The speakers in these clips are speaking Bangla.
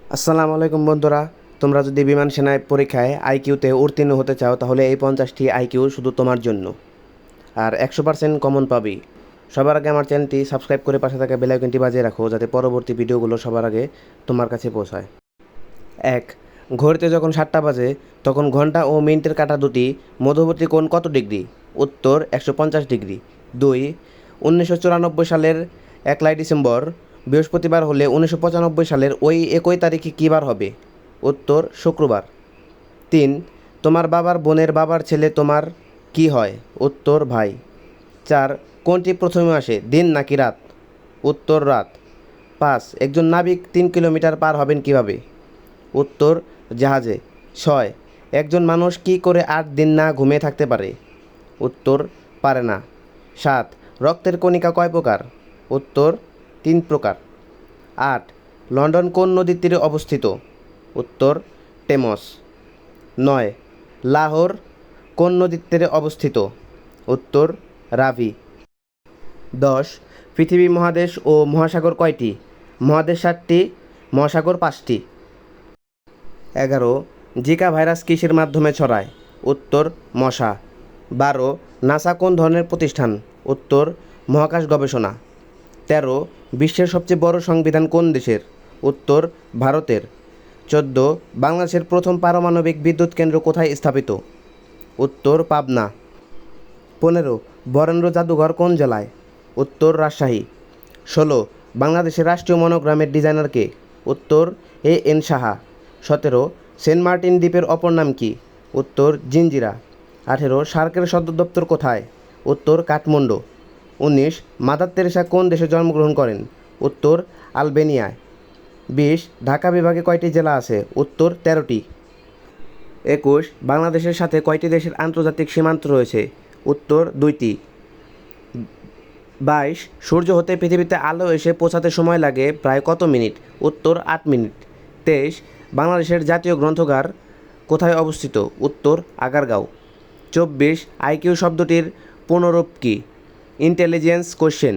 আসসালামু আলাইকুম বন্ধুরা। তোমরা যদি বিমান সেনায় পরীক্ষায় আইকিউতে উত্তীর্ণ হতে চাও তাহলে এই 50টি আইকিউ শুধু তোমার জন্য, আর 100% কমন পাবি। সবার আগে আমার চ্যানেলটি সাবস্ক্রাইব করে পাশে থাকা বেল আইকনটি বাজিয়ে রাখো, যাতে পরবর্তী ভিডিওগুলো সবার আগে তোমার কাছে পৌঁছায়। 1. ঘড়িতে যখন 7টা বাজে তখন ঘন্টা ও মিনিটের কাঁটা দুটি মধ্যবর্তী কোণ কত ডিগ্রি? উত্তর 150 ডিগ্রি। 2. 1994 সালের 1 ডিসেম্বর বৃহস্পতিবার হলে 1995 সালের ওই একই তারিখে কী বার হবে? উত্তর শুক্রবার। 3. তোমার বাবার বোনের বাবার ছেলে তোমার কি হয়? উত্তর ভাই। 4. কোনটি প্রথমে আসে, দিন নাকি রাত? উত্তর রাত। 5. একজন নাবিক 3 কিলোমিটার পার হবেন কিভাবে? উত্তর জাহাজে। 6. একজন মানুষ কি করে 8 দিন না ঘুমিয়ে থাকতে পারে? উত্তর পারে না। 7. রক্তের কণিকা কয় প্রকার? উত্তর 3 প্রকার। 8. লন্ডন কোন নদীর তীরে অবস্থিত? উত্তর টেমস। 9. লাহোর কোন নদীর তীরে অবস্থিত? উত্তর রাভি। 10. পৃথিবী মহাদেশ ও মহাসাগর কয়টি? মহাদেশ 7টি, মহাসাগর 5টি। 11. জিকা ভাইরাস কিসের মাধ্যমে ছড়ায়? উত্তর মশা। 12. নাসা কোন ধরনের প্রতিষ্ঠান? উত্তর মহাকাশ গবেষণা। 13. বিশ্বের সবচেয়ে বড় সংবিধান কোন দেশের? উত্তর ভারতের। 14. বাংলাদেশের প্রথম পারমাণবিক বিদ্যুৎ কেন্দ্র কোথায় স্থাপিত? উত্তর পাবনা। 15. বরেন্দ্র জাদুঘর কোন জেলায়? উত্তর রাজশাহী। 16. বাংলাদেশের রাষ্ট্রীয় মনোগ্রামের ডিজাইনার কে? উত্তর এন সাহা। 17. সেন্ট মার্টিন দ্বীপের অপর নাম কি? উত্তর জিঞ্জিরা। 18. সার্কের সদর দপ্তর কোথায়? উত্তর কাঠমান্ডু। 19. মাদার তেরেসা কোন দেশে জন্মগ্রহণ করেন? উত্তর আলবেনিয়ায়। 20. ঢাকা বিভাগে কয়টি জেলা আছে? উত্তর 13টি। 21. বাংলাদেশের সাথে কয়টি দেশের আন্তর্জাতিক সীমান্ত রয়েছে? উত্তর 2টি। 22. সূর্য হতে পৃথিবীতে আলো এসে পৌঁছাতে সময় লাগে প্রায় কত মিনিট? উত্তর 8 মিনিট। 23. বাংলাদেশের জাতীয় গ্রন্থাগার কোথায় অবস্থিত? উত্তর আগারগাঁও। 24. আইকিউ শব্দটির পুনরূপ কী? Intelligence question.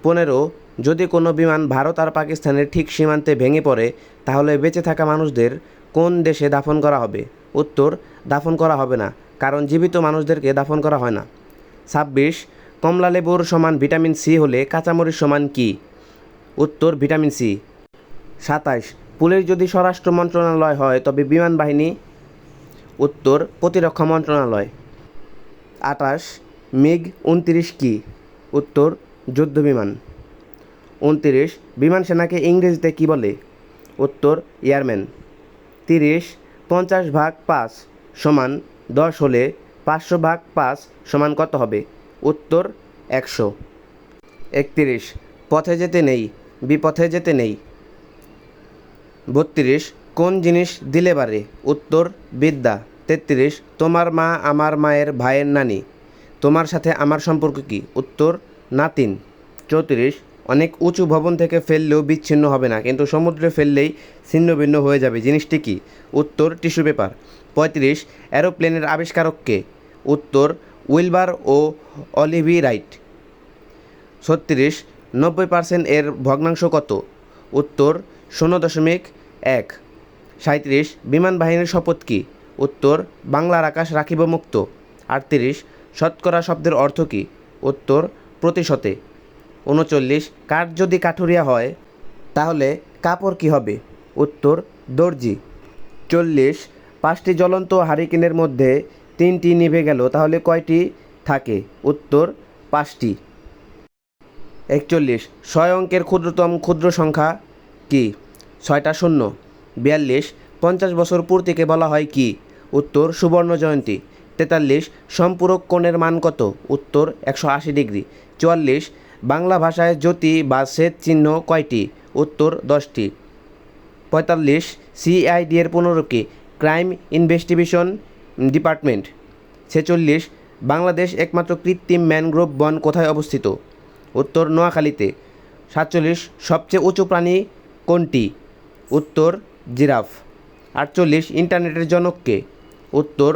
15. যদি কোনো বিমান ভারত আর পাকিস্তানের ঠিক সীমান্তে ভেঙে পড়ে তাহলে বেঁচে থাকা মানুষদের কোন দেশে দাফন করা হবে? উত্তর দাফন করা হবে না, কারণ জীবিত মানুষদেরকে দাফন করা হয় না। 26. কমলা লেবুর সমান ভিটামিন সি হলে কাঁচামরিচ সমান কি? উত্তর ভিটামিন সি। 27. পুলিশ যদি স্বরাষ্ট্র মন্ত্রণালয় হয় তবে বিমান বাহিনী? উত্তর প্রতিরক্ষা মন্ত্রণালয়। 28. মিগ 29 কি? উত্তর যুদ্ধ বিমান। 29. বিমান সেনাকে ইংরেজিতে কি বলে? উত্তর এয়ারম্যান। 30. 50/5 সমান 10 হলে 500/5 সমান কত হবে? উত্তর 100। 31. পথে যেতে নেই, বিপথে যেতে নেই। 32. কোন জিনিস দিলে বাড়ে? উত্তর বিদ্যা। 33. তোমার মা আমার মায়ের ভাইয়ের নানি, তোমার সাথে আমার সম্পর্ক কী? উত্তর নাতিন। 34. অনেক উঁচু ভবন থেকে ফেললেও বিচ্ছিন্ন হবে না, কিন্তু সমুদ্রে ফেললেই ছিন্ন ভিন্ন হয়ে যাবে, জিনিসটি কি? উত্তর টিস্যু পেপার। 35. অ্যারোপ্লেনের আবিষ্কারক কে? উত্তর উইলবার ও অলিভি রাইট। 36. 90% এর ভগ্নাংশ কত? উত্তর 0.1। 37. বিমান বাহিনীর শপথ কী? উত্তর বাংলার আকাশ রাখিব মুক্ত। 38. শতকরা শব্দের অর্থ কী? উত্তর প্রতিশতে। 39. কাঠ যদি কাঠুরিয়া হয় তাহলে কাপড় কী হবে? উত্তর দর্জি। 40. 5টি জ্বলন্ত হারিকেনের মধ্যে 3টি নিভে গেল তাহলে কয়টি থাকে? উত্তর 5টি। 41. 6 অঙ্কের ক্ষুদ্রতম ক্ষুদ্র সংখ্যা কি? 6টা শূন্য। 42. 50 বছর পূর্তিকে বলা হয় কি? উত্তর সুবর্ণ জয়ন্তী। 43. সম্পূরক কোণের মান কত? উত্তর 180 ডিগ্রি। 44. বাংলা ভাষায় জ্যোতি বা শ্বেত চিহ্ন কয়টি? উত্তর 10টি। 45. সিআইডি এর পুনরূপ কি? Crime investigation department. 46. বাংলাদেশ একমাত্র কৃত্রিম ম্যানগ্রোভ বন কোথায় অবস্থিত? উত্তর নোয়াখালীতে। 47. সবচেয়ে উঁচু প্রাণী কোনটি? উত্তর জিরাফ। 48. ইন্টারনেটের জনক কে? উত্তর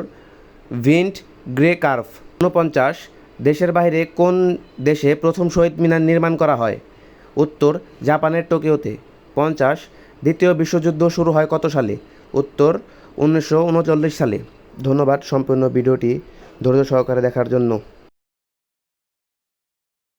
ভিন্ট গ্রে কার্ভ। 49. দেশের বাইরে কোন দেশে প্রথম শহীদ মিনার নির্মাণ করা হয়? উত্তর জাপানের টোকিওতে। 50. দ্বিতীয় বিশ্বযুদ্ধ শুরু হয় কত সালে? উত্তর 1939 সালে। ধন্যবাদ সম্পূর্ণ ভিডিওটি ধৈর্য সহকারে দেখার জন্য।